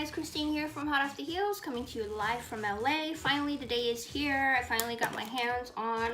guys, Christine here from Hot Off the Heels, coming to you live from LA. Finally, the day is here. I finally got my hands on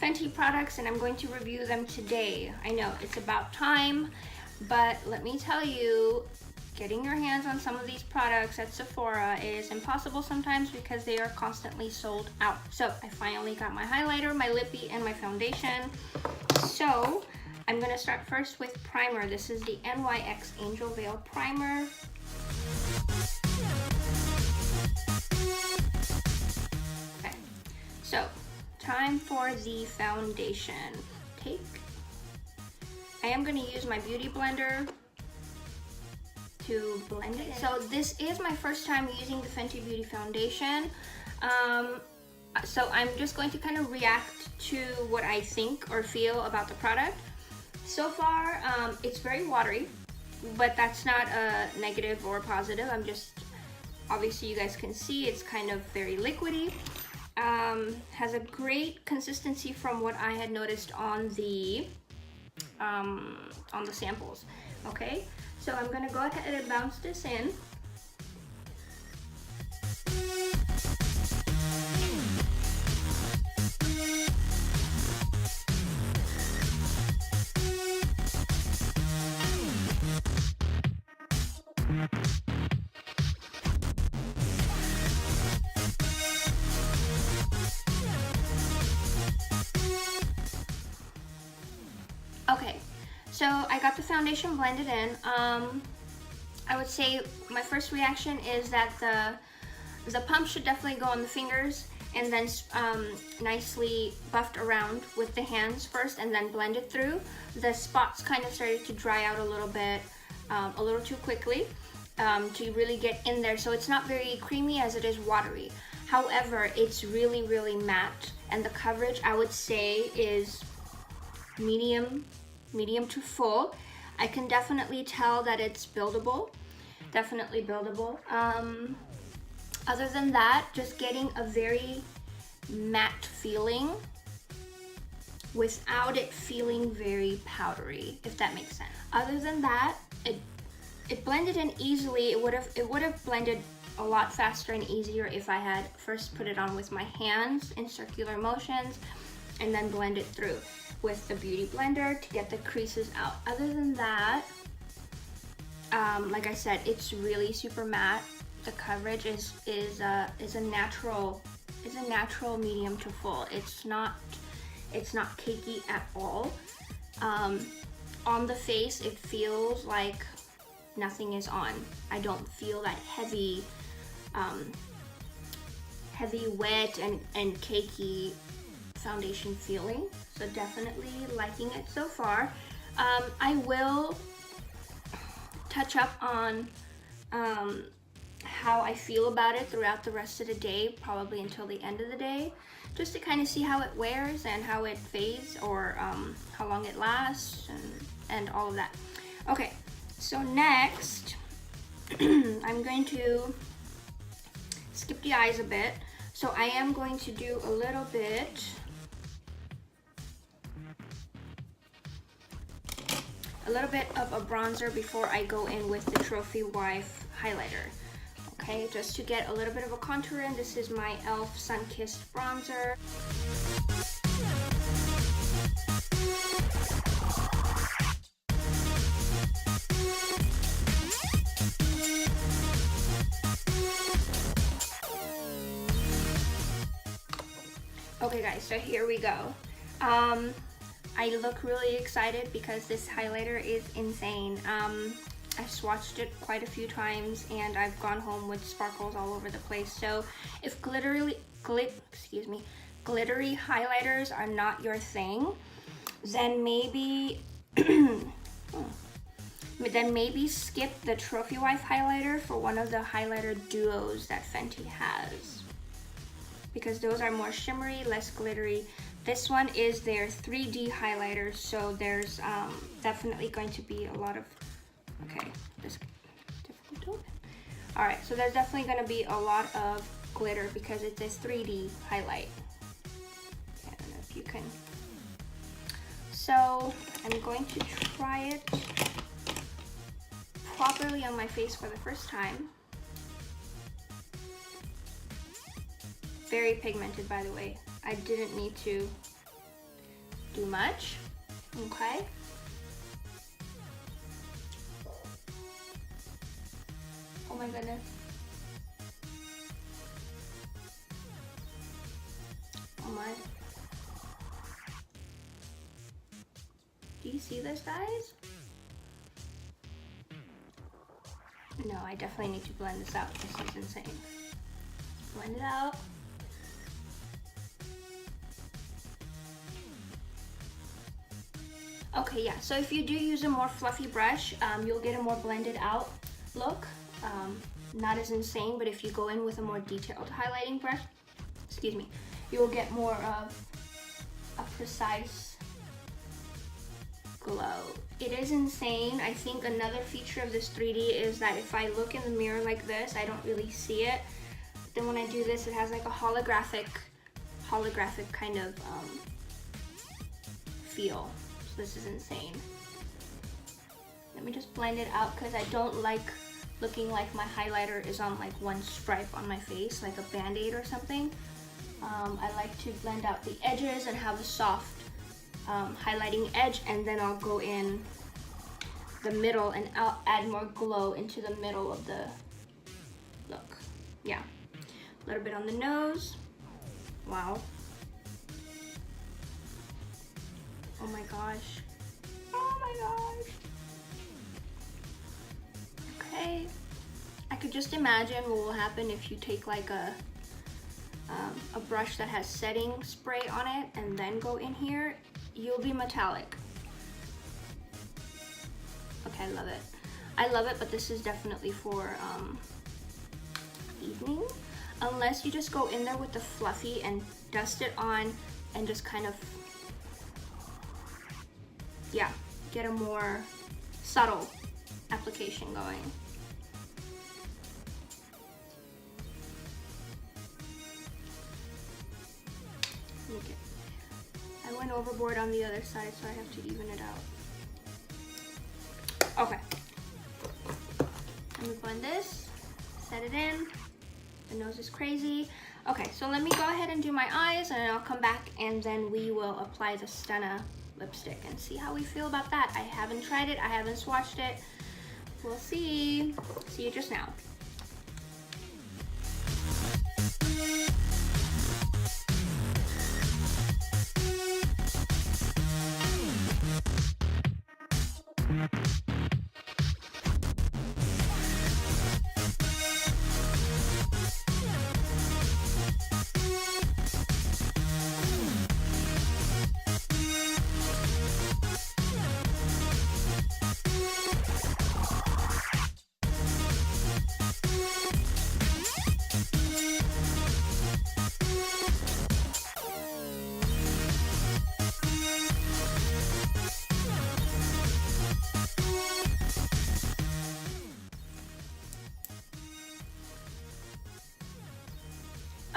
Fenty products and I'm going to review them today. I know it's about time, but let me tell you, getting your hands on some of these products at Sephora is impossible sometimes because they are constantly sold out. So I finally got my highlighter, my lippy, and my foundation. So I'm gonna start first with primer. This is the NYX Angel Veil Primer. Okay, so time for the foundation. I am gonna use my beauty blender to blend it in. So this is my first time using the Fenty Beauty Foundation. So I'm just going to kind of react to what I think or feel about the product. So far, it's very watery, but that's not a negative or positive. I'm just, obviously you guys can see it's kind of very liquidy. Has a great consistency from what I had noticed on the samples. Okay, so I'm gonna go ahead and bounce this in. Okay, so I got the foundation blended in. I would say my first reaction is that the pump should definitely go on the fingers and then nicely buffed around with the hands first and then blend it through. The spots kind of started to dry out a little bit, a little too quickly to really get in there. So it's not very creamy as it is watery. However, it's really, really matte, and the coverage I would say is medium to full. I can definitely tell that it's buildable, definitely buildable. Other than that, just getting a very matte feeling without it feeling very powdery, if that makes sense. Other than that, it blended in easily. It would have blended a lot faster and easier if I had first put it on with my hands in circular motions and then blend it through with the beauty blender to get the creases out. Other than that, like I said, it's really super matte. The coverage is a natural medium to full. It's not cakey at all. On the face, it feels like nothing is on. I don't feel that heavy wet and cakey foundation feeling. So definitely liking it so far. I will touch up on how I feel about it throughout the rest of the day, probably until the end of the day, just to kind of see how it wears and how it fades, or how long it lasts, and all of that. Okay, so next I'm going to skip the eyes a bit. So I am going to do a little bit of a bronzer before I go in with the Trophy Wife highlighter. Okay, just to get a little bit of a contour in. This is my e.l.f. Sun-Kissed bronzer. Okay guys, so here we go. I look really excited because this highlighter is insane. I've swatched it quite a few times and I've gone home with sparkles all over the place. So if glittery highlighters are not your thing, then maybe skip the Trophy Wife highlighter for one of the highlighter duos that Fenty has, because those are more shimmery, less glittery. This one is their 3D highlighter, so there's definitely going to be a lot of, okay, this is difficult to open. All right, so there's definitely going to be a lot of glitter because it's a 3D highlight. I don't know if you can. So I'm going to try it properly on my face for the first time. Very pigmented, by the way. I didn't need to do much. Okay. Oh my goodness. Oh my. Do you see this, guys? No, I definitely need to blend this out. This is insane. Blend it out. Okay, yeah, so if you do use a more fluffy brush, you'll get a more blended out look. Not as insane, but if you go in with a more detailed highlighting brush, excuse me, you'll get more of a precise glow. It is insane. I think another feature of this 3D is that if I look in the mirror like this, I don't really see it. Then when I do this, it has like a holographic kind of feel. So this is insane. Let me just blend it out because I don't like looking like my highlighter is on like one stripe on my face, like a band-aid or something. I like to blend out the edges and have a soft highlighting edge, and then I'll go in the middle and I'll add more glow into the middle of the look. Yeah, a little bit on the nose. Wow. Oh my gosh. Oh my gosh. Okay. I could just imagine what will happen if you take like a brush that has setting spray on it and then go in here. You'll be metallic. Okay, I love it. I love it, but this is definitely for evening. Unless you just go in there with the fluffy and dust it on and just kind of, yeah, get a more subtle application going. Okay. I went overboard on the other side, so I have to even it out. Okay. Let me blend this, set it in. The nose is crazy. Okay, so let me go ahead and do my eyes, and I'll come back and then we will apply the Stunna lipstick and see how we feel about that. I haven't tried it, I haven't swatched it. We'll see. See you just now.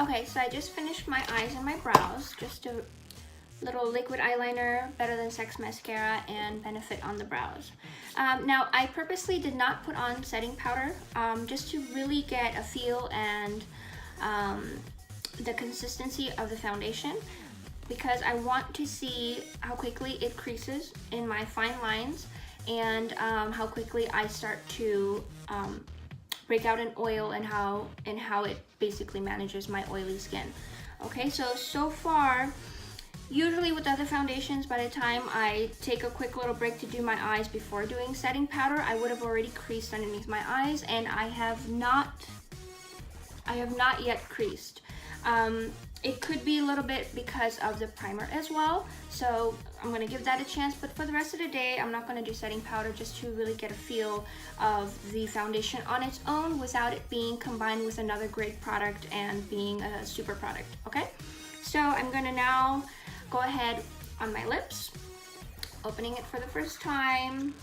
Okay, so I just finished my eyes and my brows. Just a little liquid eyeliner, Better Than Sex mascara, and Benefit on the brows. Now, I purposely did not put on setting powder, just to really get a feel and the consistency of the foundation, because I want to see how quickly it creases in my fine lines and how quickly I start to break out in oil and how it basically manages my oily skin. Okay, so far, usually with other foundations, by the time I take a quick little break to do my eyes before doing setting powder, I would have already creased underneath my eyes, and I have not yet creased. It could be a little bit because of the primer as well, so I'm gonna give that a chance, but for the rest of the day, I'm not gonna do setting powder, just to really get a feel of the foundation on its own without it being combined with another great product and being a super product, okay? So I'm gonna now go ahead on my lips, opening it for the first time.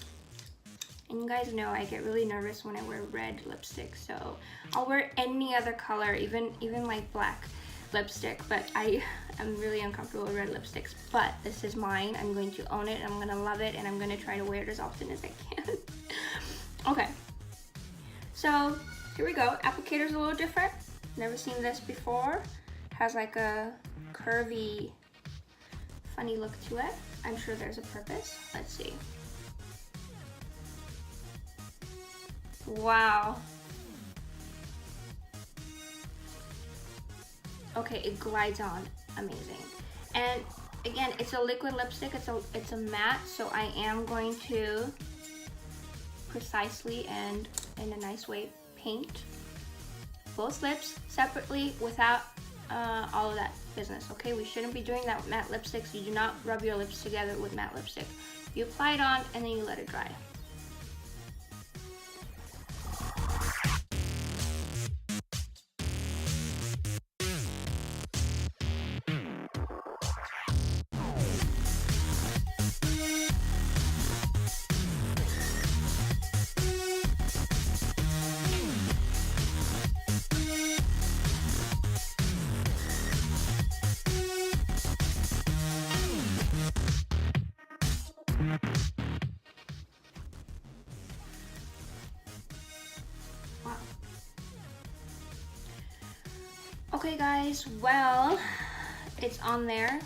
And you guys know I get really nervous when I wear red lipstick, so I'll wear any other color, even like black lipstick, but I am really uncomfortable with red lipsticks. But this is mine. I'm going to own it, and I'm gonna love it, and I'm gonna try to wear it as often as I can. Okay, so here we go. Applicator's a little different. Never seen this before. has like a curvy, funny look to it. I'm sure there's a purpose. Let's see. Wow. Okay, it glides on. Amazing. And again, it's a liquid lipstick. It's a matte, so I am going to precisely and in a nice way paint both lips separately without all of that business. Okay, we shouldn't be doing that with matte lipsticks. You do not rub your lips together with matte lipstick. You apply it on and then you let it dry. Wow. Okay guys, well, it's on there.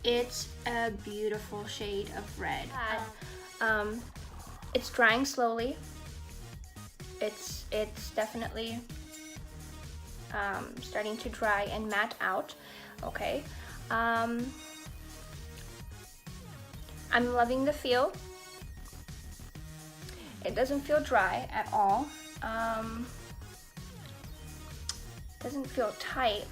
It's a beautiful shade of red. It's drying slowly. It's definitely starting to dry and matte out. Okay. I'm loving the feel. It doesn't feel dry at all. Doesn't feel tight.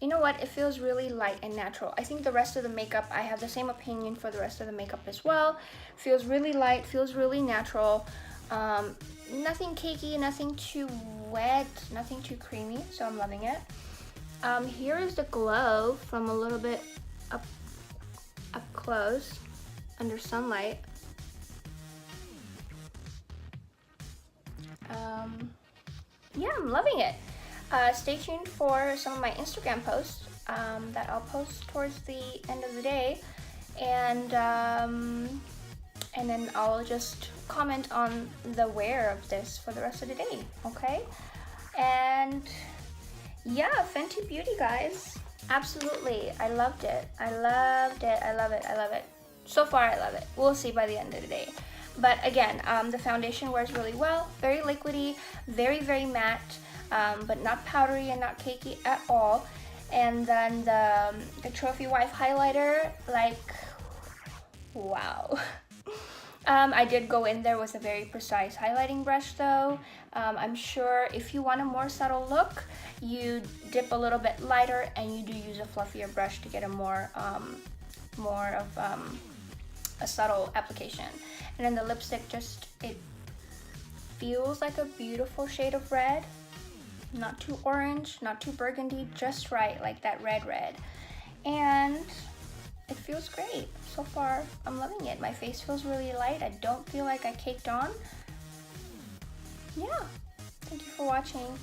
You know what? It feels really light and natural. I think the rest of the makeup, I have the same opinion for the rest of the makeup as well. Feels really light, feels really natural. Nothing cakey, nothing too wet, nothing too creamy, so I'm loving it. Here is the glow from a little bit up close under sunlight. Yeah, I'm loving it. Stay tuned for some of my Instagram posts that I'll post towards the end of the day, and then I'll just comment on the wear of this for the rest of the day, okay? And yeah, Fenty Beauty, guys. Absolutely, I loved it. I loved it, I love it, I love it. So far, I love it. We'll see by the end of the day. But again, the foundation wears really well, very liquidy, very, very matte, but not powdery and not cakey at all. And then the Trophy Wife highlighter, like, wow. I did go in there with a very precise highlighting brush though. I'm sure if you want a more subtle look, you dip a little bit lighter and you do use a fluffier brush to get a more of a subtle application. And then the lipstick, just, it feels like a beautiful shade of red. Not too orange, not too burgundy, just right, like that red. And it feels great. So far, I'm loving it. My face feels really light. I don't feel like I caked on. Yeah, thank you for watching.